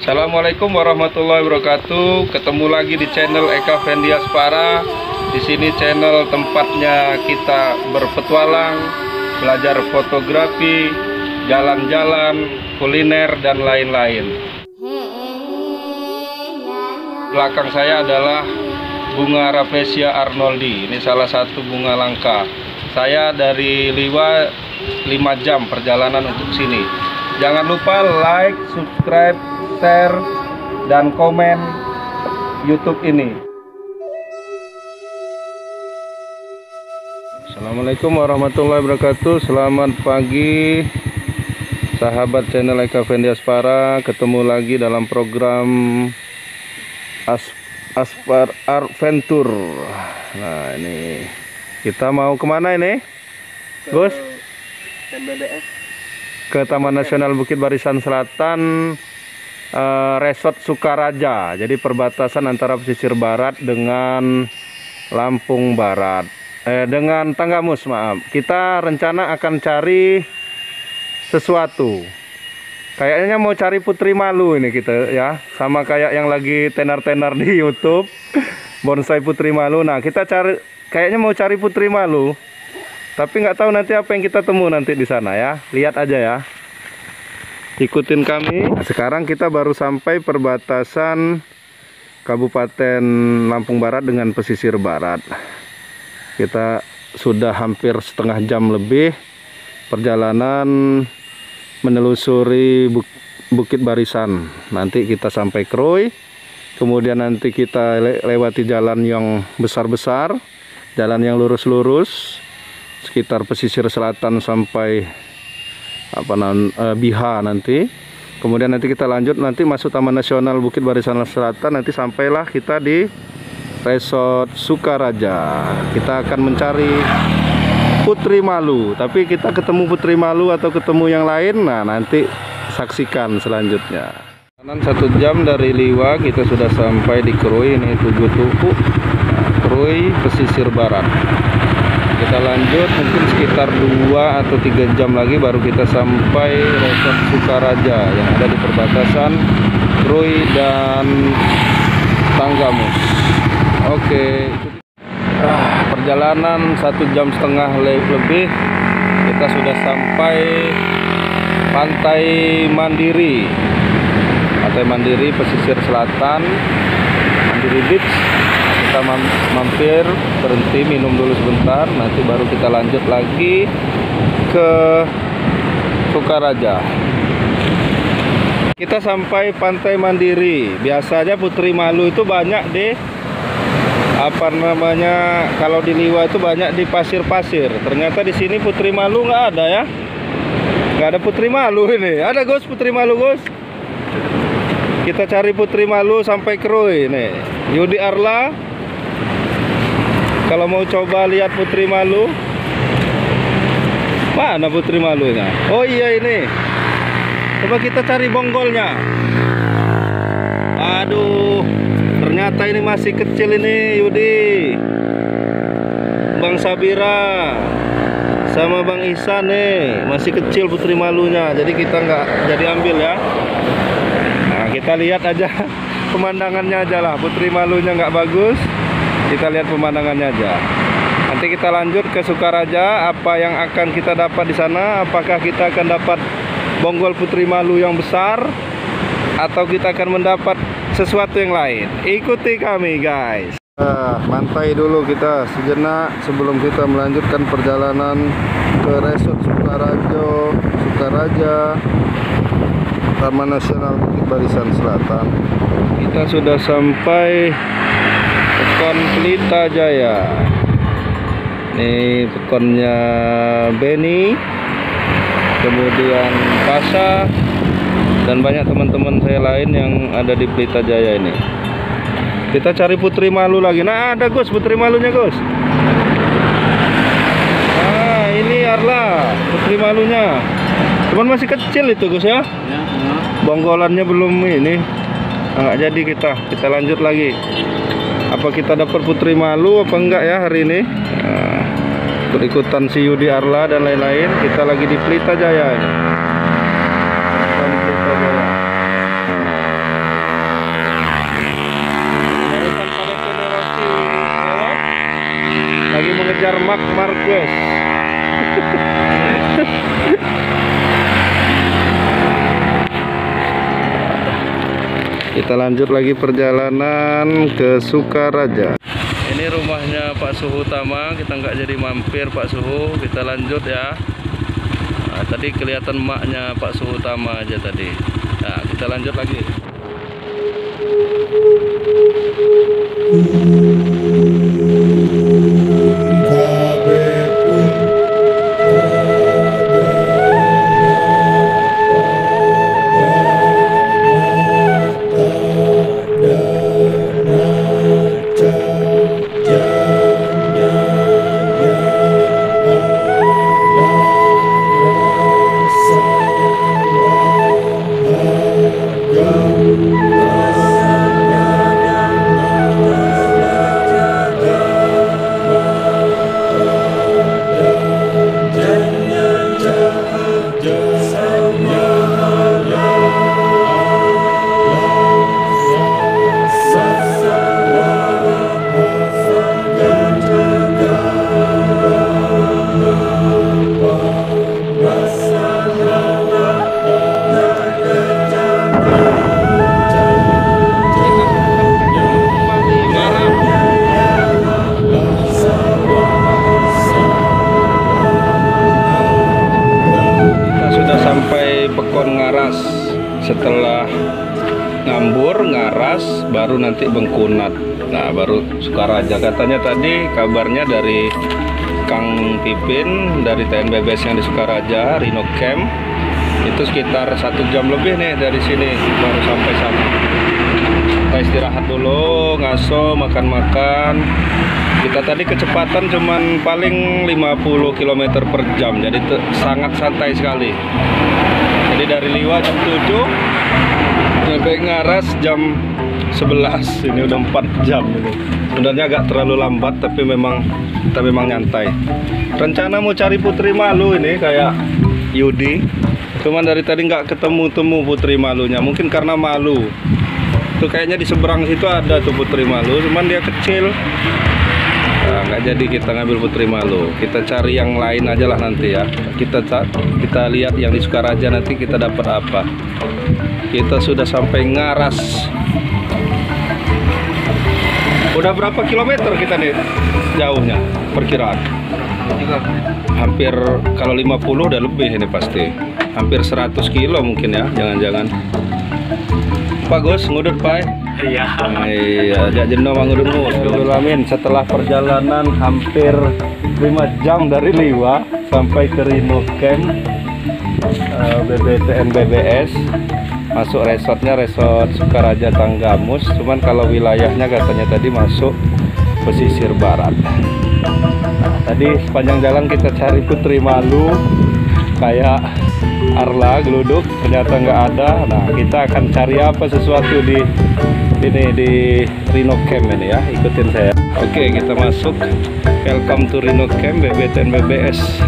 Assalamualaikum warahmatullahi wabarakatuh. Ketemu lagi di channel Eka Fendi Aspara. Di sini channel tempatnya kita berpetualang, belajar fotografi, jalan-jalan, kuliner dan lain-lain. Belakang saya adalah bunga Rafflesia arnoldi. Ini salah satu bunga langka. Saya dari Liwa 5 jam perjalanan untuk sini. Jangan lupa like, subscribe, share, dan komen YouTube ini. Assalamualaikum warahmatullahi wabarakatuh. Selamat pagi sahabat channel Eka Fendi Aspara. Ketemu lagi dalam program Aspar Adventure. Nah, ini kita mau kemana ini, Gus? Ke Taman Nasional Bukit Barisan Selatan, Resort Sukaraja. Jadi perbatasan antara pesisir barat dengan Lampung Barat, dengan Tanggamus, maaf. Kita rencana akan cari sesuatu. Kayaknya mau cari putri malu ini kita ya, sama kayak yang lagi tenar-tenar di YouTube, bonsai putri malu. Nah, kita kayaknya mau cari putri malu, tapi nggak tahu nanti apa yang kita temu nanti di sana ya. Lihat aja ya, ikutin kami. Sekarang kita baru sampai perbatasan Kabupaten Lampung Barat dengan pesisir barat. Kita sudah hampir setengah jam lebih perjalanan menelusuri Bukit Barisan. Nanti kita sampai Kroy, kemudian nanti kita lewati jalan yang besar-besar, jalan yang lurus-lurus sekitar pesisir selatan sampai Biha nanti. Kemudian nanti kita lanjut, nanti masuk Taman Nasional Bukit Barisan Selatan, nanti sampailah kita di Resort Sukaraja. Kita akan mencari putri malu, tapi kita ketemu putri malu atau ketemu yang lain, nah nanti saksikan selanjutnya. 1 jam dari Liwa kita sudah sampai di Kroy, ini Tugu Tuku, Kroy pesisir barat. Kita lanjut mungkin sekitar 2 atau 3 jam lagi baru kita sampai Resort Sukaraja yang ada di perbatasan Kroy dan Tanggamus. Oke, perjalanan 1,5 jam lebih kita sudah sampai Pantai Mandiri. Pantai Mandiri pesisir selatan, Mandiri Beach. Kita mampir, berhenti minum dulu sebentar, nanti baru kita lanjut lagi ke Sukaraja. Kita sampai Pantai Mandiri. Biasanya putri malu itu banyak di kalau di Liwa itu banyak di pasir-pasir. Ternyata di sini putri malu nggak ada ya. Nggak ada putri malu ini. Ada Gus putri malu, Gus. Kita cari putri malu sampai Kroy nih. Yudi Arla. Kalau mau coba lihat putri malu, mana putri malunya? Oh iya ini. Coba kita cari bonggolnya. Aduh, ternyata ini masih kecil ini, Yudi. Bang Sabira sama Bang Ihsan nih, masih kecil putri malunya. Jadi kita nggak jadi ambil ya. Nah, kita lihat aja pemandangannya aja lah. Putri malunya nggak bagus, kita lihat pemandangannya aja. Nanti kita lanjut ke Sukaraja. Apa yang akan kita dapat di sana? Apakah kita akan dapat bonggol putri malu yang besar, atau kita akan mendapat sesuatu yang lain? Ikuti kami guys. Pantai dulu kita sejenak sebelum kita melanjutkan perjalanan ke Resort Sukaraja, Taman Nasional Bukit Barisan Selatan. Kita sudah sampai Pekon Pelita Jaya. Ini pekonnya Benny, kemudian Pasha, dan banyak teman-teman saya lain yang ada di Pelita Jaya ini. Kita cari putri malu lagi. Nah, ada Gus putri malunya, Gus. Nah, ini Arla putri malunya. Cuman masih kecil itu, Gus ya. Bonggolannya belum ini. Nggak jadi kita lanjut lagi. Apa kita dapat putri malu apa enggak ya hari ini? Ikut-ikutan si Yudi Arla dan lain-lain. Kita lagi di Pelita Jaya ini. Mark Marquez. Kita lanjut lagi perjalanan ke Sukaraja. Ini rumahnya Pak Suhu Utama. Kita nggak jadi mampir Pak Suhu. Kita lanjut ya. Nah, tadi kelihatan maknya Pak Suhu Utama aja tadi. Nah, kita lanjut lagi. Setelah Ngambur, Ngaras, baru nanti Bengkunat. Nah, baru Sukaraja. Katanya tadi kabarnya dari Kang Pipin dari TNBBS yang di Sukaraja, Rhino Camp, itu sekitar 1 jam lebih nih dari sini baru sampai sana. Kita istirahat dulu, ngaso, makan-makan. Kita tadi kecepatan cuman paling 50 km per jam, jadi sangat santai sekali. Jadi dari Liwa jam 7 sampai Ngaras jam 11. Ini udah 4 jam ini. Sebenarnya agak terlalu lambat, tapi kita memang nyantai. Rencana mau cari Putri Malu ini kayak Yudi. Cuman dari tadi nggak ketemu Putri Malunya. Mungkin karena malu. Tuh kayaknya di seberang situ ada tuh Putri Malu, cuman dia kecil. Nah, nggak jadi kita ngambil Putri Malu. Kita cari yang lain aja lah nanti ya. Kita lihat yang di Sukaraja nanti kita dapat apa. Kita sudah sampai Ngaras. Udah berapa kilometer kita nih jauhnya perkiraan? Hampir kalau 50 udah lebih ini pasti. Hampir 100 kilo mungkin ya, jangan-jangan. Pak Gus ngudut Pak. Iya. Iya, jak jenuh ngudut. Amin. Setelah perjalanan hampir 5 jam dari Liwa sampai ke Rhino Camp TNBBS. Masuk resortnya Resort Sukaraja Tanggamus. Cuman kalau wilayahnya katanya tadi masuk pesisir barat. Nah, tadi sepanjang jalan kita cari Putri Malu kayak Arla geluduk, ternyata nggak ada. Nah, kita akan cari apa sesuatu di Rhino Camp ini ya. Ikutin saya. Oke, kita masuk. Welcome to Rhino Camp TNBBS.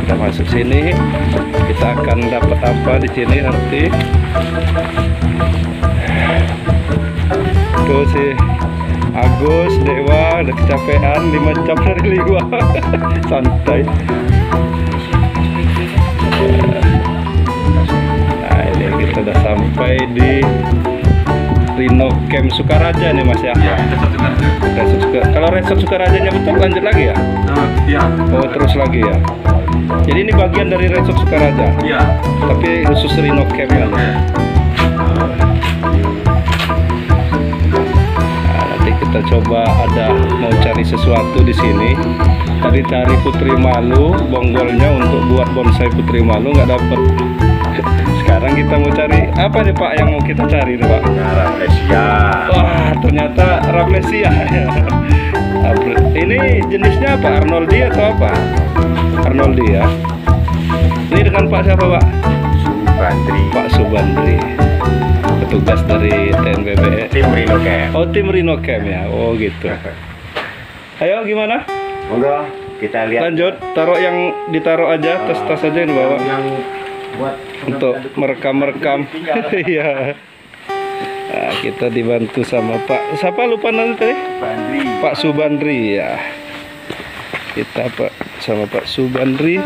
Kita masuk sini. Kita akan dapat apa di sini nanti. Tuh si Agus, Dewa udah kecapean 5 jam dari Liwa. Santai. Nah, ini kita udah sampai di Rhino Camp Sukaraja nih Mas ya. Iya, Kalau Resort Sukarajanya betul lanjut lagi ya? Iya. Oh, terus lagi ya. Jadi ini bagian dari Resort Sukaraja. Iya. Tapi khusus Rhino Camp ya. Nah, nanti kita coba mau cari sesuatu di sini. Tadi cari Putri Malu, bonggolnya untuk buat bonsai Putri Malu nggak dapet. Sekarang kita mau cari apa nih Pak yang mau kita cari nih Pak? Rafflesia. Wah, ternyata Rafflesia. Ini jenisnya apa? Arnoldi atau apa? Arnoldi ya. Ini dengan Pak siapa Pak? Subandri. Pak Subandri, petugas dari TNBBS. Tim Rhino Camp. Oh, tim Rhino Camp ya. Oh gitu. Ayo gimana? Monggo kita lihat. Lanjut, taruh yang ditaruh aja, tas-tas aja yang dibawa. Yang buat Untuk merekam-rekam. Iya. Nah, kita dibantu sama Pak. Siapa lupa nanti tadi? Subandri. Pak Subandri ya. Kita Pak sama Pak Subandri.